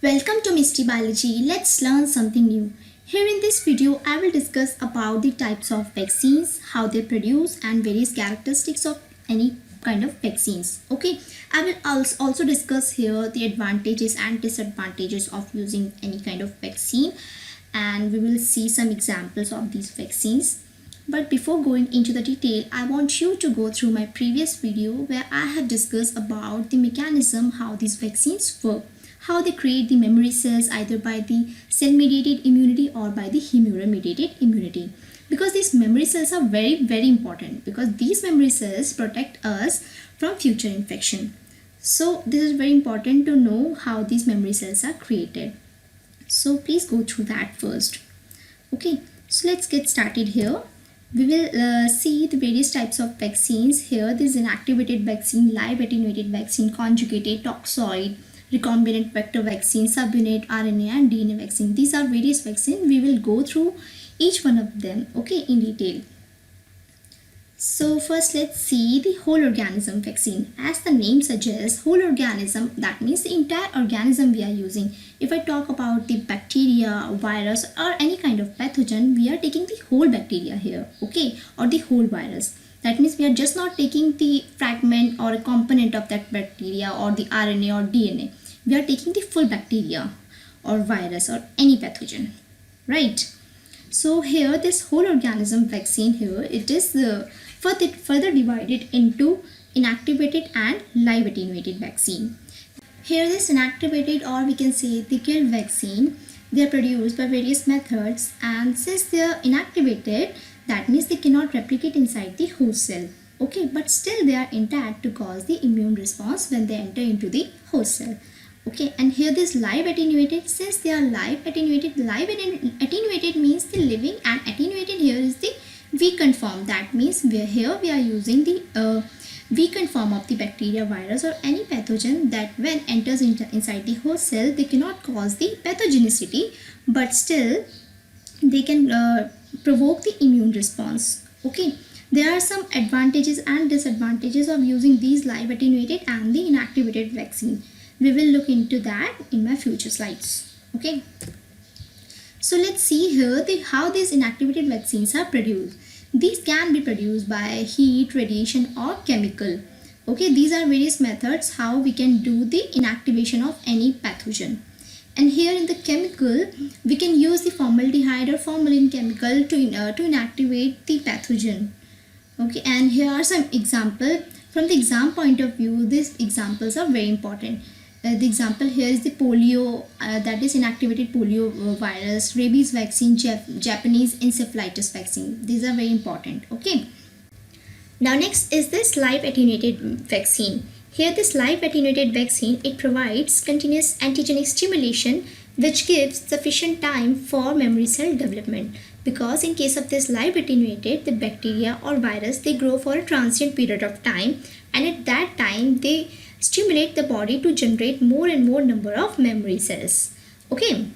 Welcome to Misty Biology. Let's learn something new. Here in this video, I will discuss about the types of vaccines, how they produce and various characteristics of any kind of vaccines. Okay, I will also discuss here the advantages and disadvantages of using any kind of vaccine, and we will see some examples of these vaccines. But before going into the detail, I want you to go through my previous video where I have discussed about the mechanism how these vaccines work, how they create the memory cells either by the cell-mediated immunity or by the humoral-mediated immunity. Because these memory cells are very important, because these memory cells protect us from future infection. So this is very important to know how these memory cells are created. So please go through that first. Okay, so let's get started here. We will see the various types of vaccines here. This is inactivated vaccine, live attenuated vaccine, conjugated, toxoid, recombinant vector vaccine, subunit, RNA and DNA vaccine. These are various vaccines. We will go through each one of them, okay, in detail. So first let's see the whole organism vaccine. As the name suggests, whole organism, that means the entire organism we are using. If I talk about the bacteria, virus or any kind of pathogen, we are taking the whole bacteria here, okay, or the whole virus. That means we are just not taking the fragment or a component of that bacteria or the RNA or DNA. We are taking the full bacteria or virus or any pathogen, right? So here this whole organism vaccine here, it is further divided into inactivated and live attenuated vaccine. Here this inactivated, or we can say the killed vaccine, they are produced by various methods, and since they are inactivated, that means they cannot replicate inside the host cell. Okay, but still they are intact to cause the immune response when they enter into the host cell. Okay, and here this live attenuated, since they are live attenuated means the living, and attenuated here is the weakened form. That means we are using the weakened form of the bacteria, virus or any pathogen that when enters inside the host cell, they cannot cause the pathogenicity, but still they can provoke the immune response. Okay, there are some advantages and disadvantages of using these live attenuated and the inactivated vaccine. We will look into that in my future slides. Okay, so let's see here how these inactivated vaccines are produced. These can be produced by heat, radiation or chemical. Okay, these are various methods how we can do the inactivation of any pathogen. And here in the chemical, we can use the formaldehyde or formalin chemical to inactivate the pathogen. Okay, and here are some examples. From the exam point of view, these examples are very important. The example here is the polio, that is inactivated polio virus, rabies vaccine, Japanese encephalitis vaccine. These are very important. Okay. Now next is this live attenuated vaccine. Here this live attenuated vaccine, it provides continuous antigenic stimulation which gives sufficient time for memory cell development. Because in case of this live attenuated, the bacteria or virus, they grow for a transient period of time, and at that time they stimulate the body to generate more and more number of memory cells. Okay,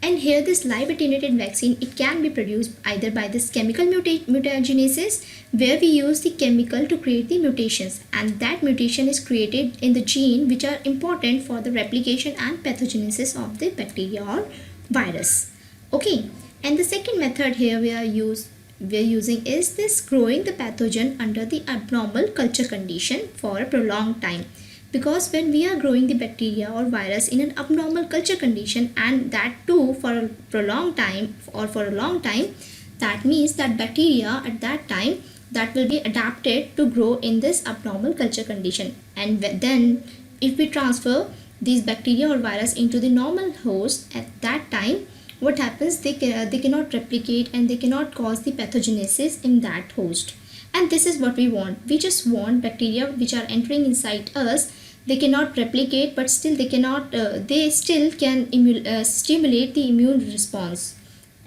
and here this live attenuated vaccine, it can be produced either by this chemical mutagenesis, where we use the chemical to create the mutations, and that mutation is created in the gene which are important for the replication and pathogenesis of the bacteria or virus. Okay, and the second method here we are using is this growing the pathogen under the abnormal culture condition for a prolonged time. Because when we are growing the bacteria or virus in an abnormal culture condition, and that too for a prolonged time or for a long time, that means that bacteria at that time that will be adapted to grow in this abnormal culture condition. And then if we transfer these bacteria or virus into the normal host at that time, what happens, they cannot replicate and they cannot cause the pathogenesis in that host. And this is what we want. We just want bacteria which are entering inside us, they cannot replicate, but still they still can stimulate the immune response.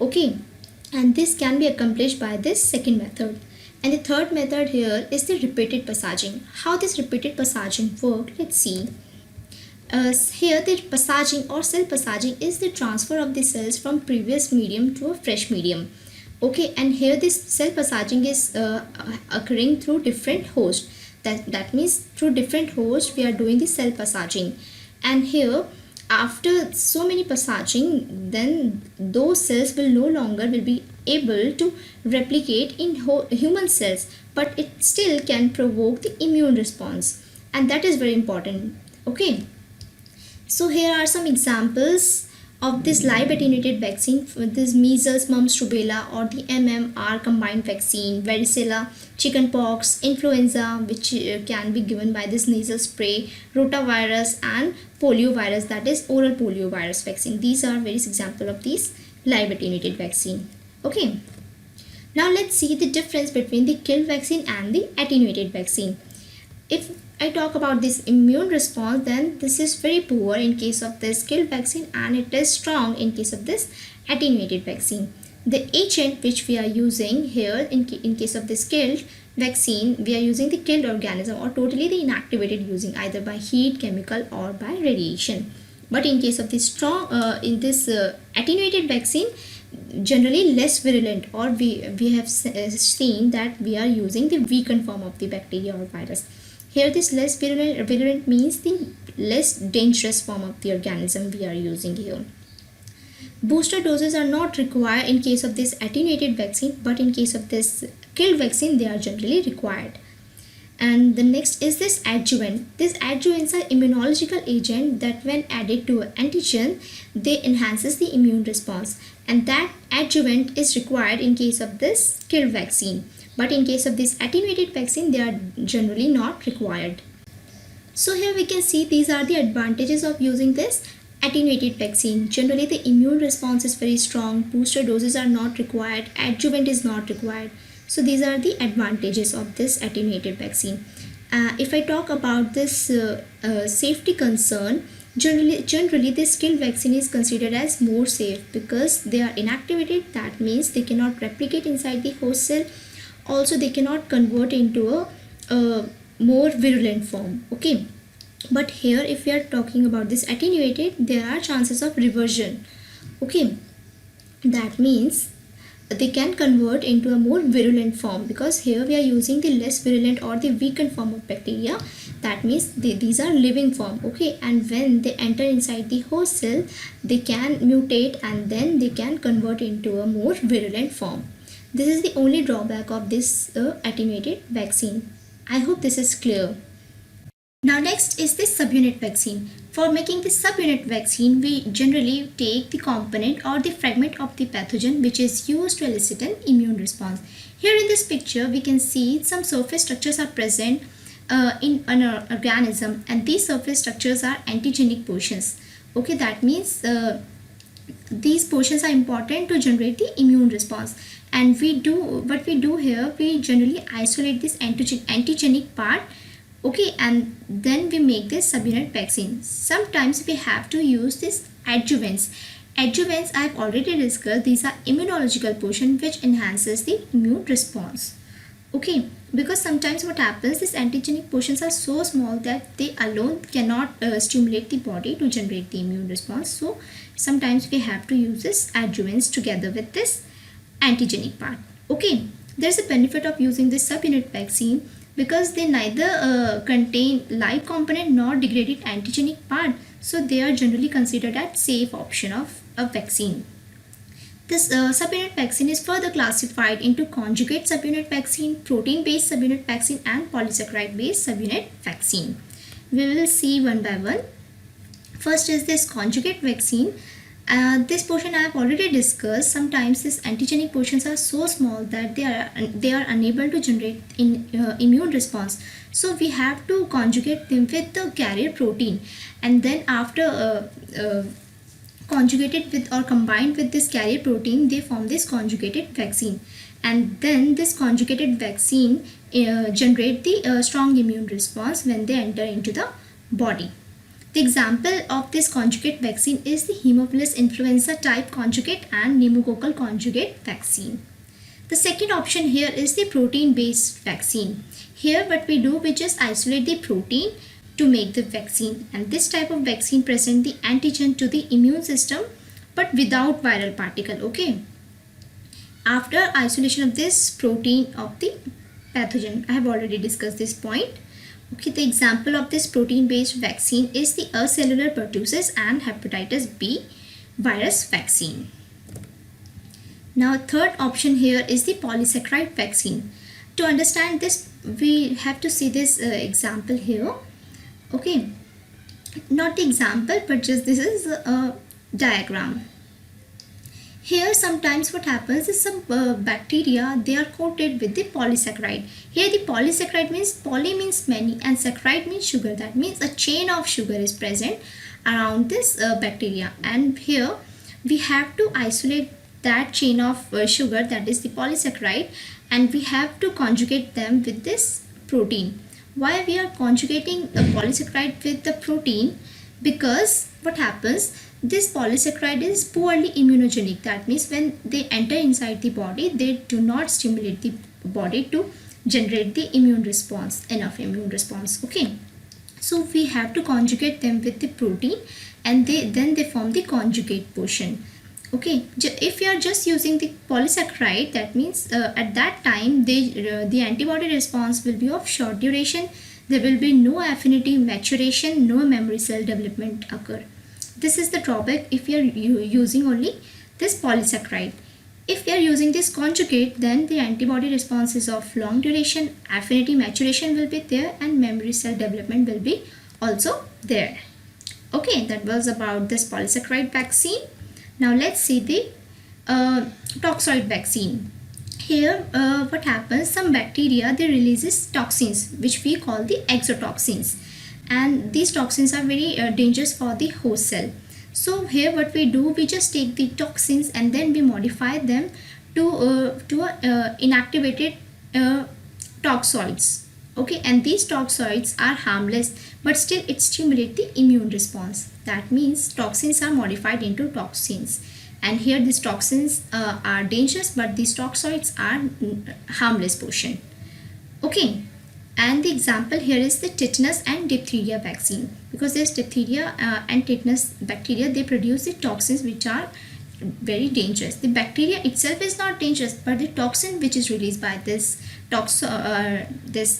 Okay, and this can be accomplished by this second method. And the third method here is the repeated passaging. How this repeated passaging work, let's see. Here the passaging or cell passaging is the transfer of the cells from previous medium to a fresh medium. Okay, and here this cell passaging is occurring through different hosts. That means through different hosts we are doing the cell passaging. And here after so many passaging, then those cells will no longer will be able to replicate in human cells, but it still can provoke the immune response, and that is very important. Okay, so here are some examples of this live attenuated vaccine for this measles, mumps, rubella, or the MMR combined vaccine, varicella, chickenpox, influenza, which can be given by this nasal spray, rotavirus, and poliovirus, that is oral poliovirus vaccine. These are various examples of these live attenuated vaccine. Okay, now let's see the difference between the killed vaccine and the attenuated vaccine. If I talk about this immune response, then this is very poor in case of this killed vaccine, and it is strong in case of this attenuated vaccine. The agent which we are using here in case of this killed vaccine, we are using the killed organism or totally the inactivated, using either by heat, chemical, or by radiation. But in case of this strong attenuated vaccine, generally less virulent, or we have seen that we are using the weakened form of the bacteria or virus. Here this less virulent means the less dangerous form of the organism we are using here. Booster doses are not required in case of this attenuated vaccine, but in case of this killed vaccine they are generally required. And the next is this adjuvant. These adjuvants are immunological agent that when added to antigen, they enhances the immune response, and that adjuvant is required in case of this killed vaccine. But in case of this attenuated vaccine, they are generally not required. So here we can see these are the advantages of using this attenuated vaccine. Generally the immune response is very strong, booster doses are not required, adjuvant is not required. So these are the advantages of this attenuated vaccine. If I talk about this safety concern, generally this killed vaccine is considered as more safe because they are inactivated. That means they cannot replicate inside the host cell. Also they cannot convert into a more virulent form. Okay, but here if we are talking about this attenuated, there are chances of reversion. Okay, that means they can convert into a more virulent form, because here we are using the less virulent or the weakened form of bacteria. That means these are living form. Okay, and when they enter inside the host cell, they can mutate and then they can convert into a more virulent form. This is the only drawback of this attenuated vaccine. I hope this is clear. Now next is the subunit vaccine. For making the subunit vaccine, we generally take the component or the fragment of the pathogen which is used to elicit an immune response. Here in this picture, we can see some surface structures are present in an organism, and these surface structures are antigenic portions. Okay, that means these portions are important to generate the immune response, and what we do here, we generally isolate this antigenic part. Okay, and then we make this subunit vaccine. Sometimes we have to use this adjuvants. Adjuvants I have already discussed. These are immunological portion which enhances the immune response. Okay, because sometimes what happens, these antigenic portions are so small that they alone cannot stimulate the body to generate the immune response. So sometimes we have to use this adjuvants together with this antigenic part. Okay, there's a benefit of using this subunit vaccine because they neither contain live component nor degraded antigenic part, so they are generally considered as safe option of a vaccine. This subunit vaccine is further classified into conjugate subunit vaccine, protein based subunit vaccine, and polysaccharide based subunit vaccine. We will see one by one. First is this conjugate vaccine. This portion I have already discussed. Sometimes these antigenic portions are so small that they are unable to generate immune response. So we have to conjugate them with the carrier protein, and then after conjugated with or combined with this carrier protein, they form this conjugated vaccine, and then this conjugated vaccine generate the strong immune response when they enter into the body. The example of this conjugate vaccine is the Haemophilus influenza type conjugate and pneumococcal conjugate vaccine. The second option here is the protein based vaccine. Here what we do, we just isolate the protein to make the vaccine, and this type of vaccine present the antigen to the immune system but without viral particle. Okay, after isolation of this protein of the pathogen, I have already discussed this point. Okay, the example of this protein-based vaccine is the acellular pertussis and hepatitis B virus vaccine. Now, third option here is the polysaccharide vaccine. To understand this, we have to see this example here. Okay, not the example, but just this is a diagram. Here sometimes what happens is some bacteria, they are coated with the polysaccharide. Here the polysaccharide means, poly means many and saccharide means sugar. That means a chain of sugar is present around this bacteria, and here we have to isolate that chain of sugar, that is the polysaccharide, and we have to conjugate them with this protein. Why we are conjugating the polysaccharide with the protein? Because what happens, this polysaccharide is poorly immunogenic. That means when they enter inside the body, they do not stimulate the body to generate the immune response, enough immune response. Okay, so we have to conjugate them with the protein, and then they form the conjugate portion. Okay, if you are just using the polysaccharide, that means at that time the antibody response will be of short duration. There will be no affinity maturation, no memory cell development occur. This is the drawback if you are using only this polysaccharide. If you are using this conjugate, then the antibody response is of long duration, affinity maturation will be there, and memory cell development will be also there. Okay, that was about this polysaccharide vaccine. Now let's see the toxoid vaccine. Here what happens, some bacteria, they releases toxins which we call the exotoxins, and these toxins are very dangerous for the host cell. So here what we do, we just take the toxins and then we modify them to inactivated toxoids. Okay, and these toxoids are harmless, but still it stimulates the immune response. That means toxins are modified into toxins, and here these toxins are dangerous, but these toxoids are harmless portion. Okay, and the example here is the tetanus and diphtheria vaccine, because there's diphtheria and tetanus bacteria, they produce the toxins which are very dangerous. The bacteria itself is not dangerous, but the toxin which is released by this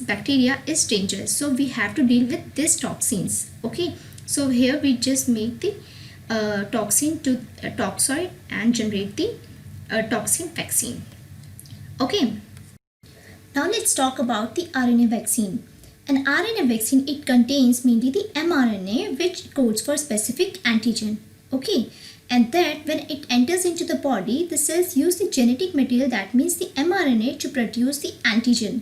bacteria is dangerous. So we have to deal with these toxins. Okay, so here we just make the toxin to toxoid and generate the toxin vaccine. Okay, now let's talk about the RNA vaccine. An RNA vaccine, it contains mainly the mRNA, which codes for specific antigen. Okay, and that when it enters into the body, the cells use the genetic material, that means the mRNA, to produce the antigen,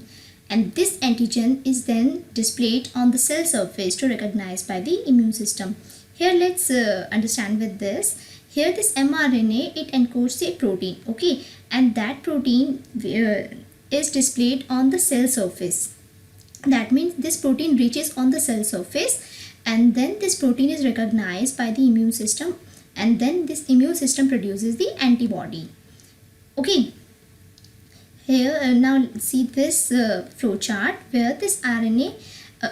and this antigen is then displayed on the cell surface to recognize by the immune system. Here let's understand with this. Here this mRNA, it encodes the protein. Okay, and that protein is displayed on the cell surface. That means this protein reaches on the cell surface, and then this protein is recognized by the immune system, and then this immune system produces the antibody. Okay, here now see this flow chart where this RNA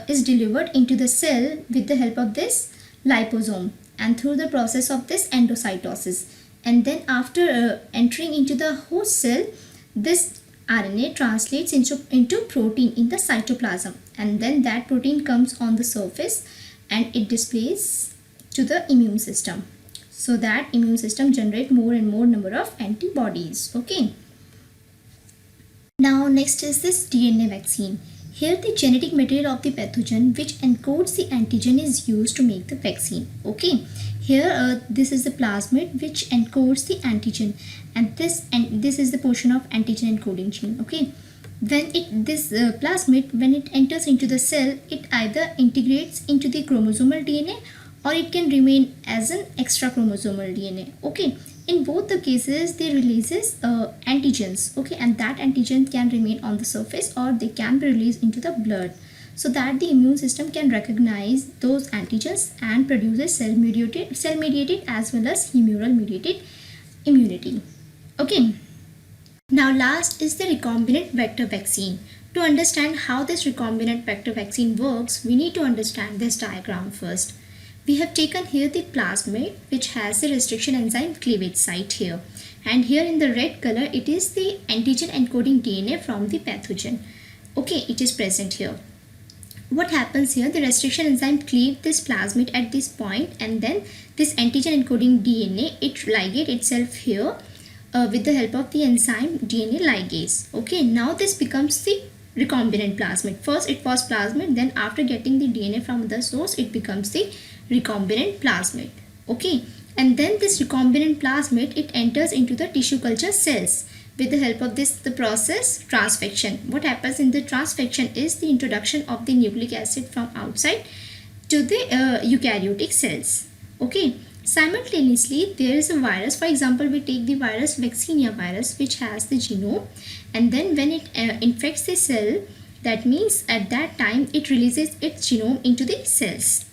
is delivered into the cell with the help of this liposome and through the process of this endocytosis, and then after entering into the host cell, this RNA translates into protein in the cytoplasm, and then that protein comes on the surface and it displays to the immune system, so that immune system generate more and more number of antibodies. Okay, now next is this DNA vaccine. Here the genetic material of the pathogen which encodes the antigen is used to make the vaccine. Okay, here this is the plasmid which encodes the antigen, and this is the portion of antigen encoding gene. Okay, then this plasmid, when it enters into the cell, it either integrates into the chromosomal DNA or it can remain as an extra chromosomal DNA. Okay, in both the cases they releases antigens. Okay, and that antigen can remain on the surface or they can be released into the blood, so that the immune system can recognize those antigens and produces cell mediated as well as humoral mediated immunity. Okay, now last is the recombinant vector vaccine. To understand how this recombinant vector vaccine works, we need to understand this diagram first. We have taken here the plasmid which has the restriction enzyme cleavage site here, and here in the red color it is the antigen encoding DNA from the pathogen. Okay, it is present here. what happens here, the restriction enzyme cleave this plasmid at this point, and then this antigen encoding DNA, it ligate itself here with the help of the enzyme DNA ligase. Okay, now this becomes the recombinant plasmid. First it was plasmid, then after getting the DNA from the source, it becomes the recombinant plasmid. Okay, and then this recombinant plasmid, it enters into the tissue culture cells. With the help of this, the process transfection. What happens in the transfection is the introduction of the nucleic acid from outside to the eukaryotic cells. Okay, simultaneously there is a virus. For example, we take the virus vaccinia virus, which has the genome, and then when it infects the cell, that means at that time it releases its genome into the cells,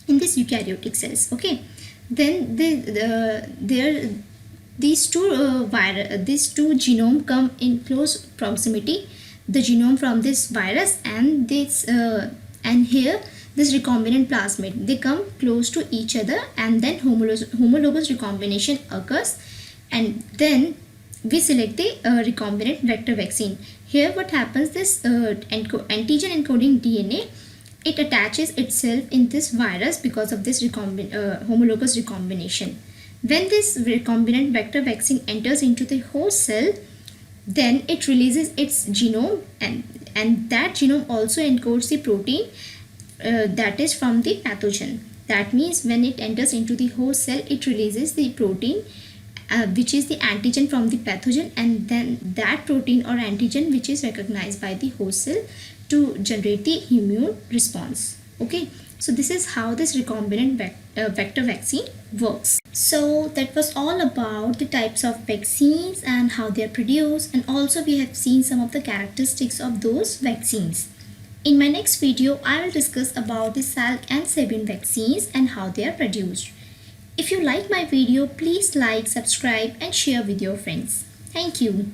in these eukaryotic cells. Okay, then these two genome come in close proximity, the genome from this virus and this and here this recombinant plasmid, they come close to each other, and then homologous recombination occurs, and then we select the recombinant vector vaccine. Here what happens, this antigen encoding DNA, it attaches itself in this virus because of this homologous recombination. When this recombinant vector vaccine enters into the host cell, then it releases its genome, and that genome also encodes the protein that is from the pathogen. That means when it enters into the host cell, it releases the protein which is the antigen from the pathogen, and then that protein or antigen which is recognized by the host cell to generate the immune response. Okay, so this is how this recombinant vector vaccine works. So that was all about the types of vaccines and how they are produced, and also we have seen some of the characteristics of those vaccines. In my next video, I will discuss about the Salk and Sabin vaccines and how they are produced. If you like my video, please like, subscribe and share with your friends. Thank you.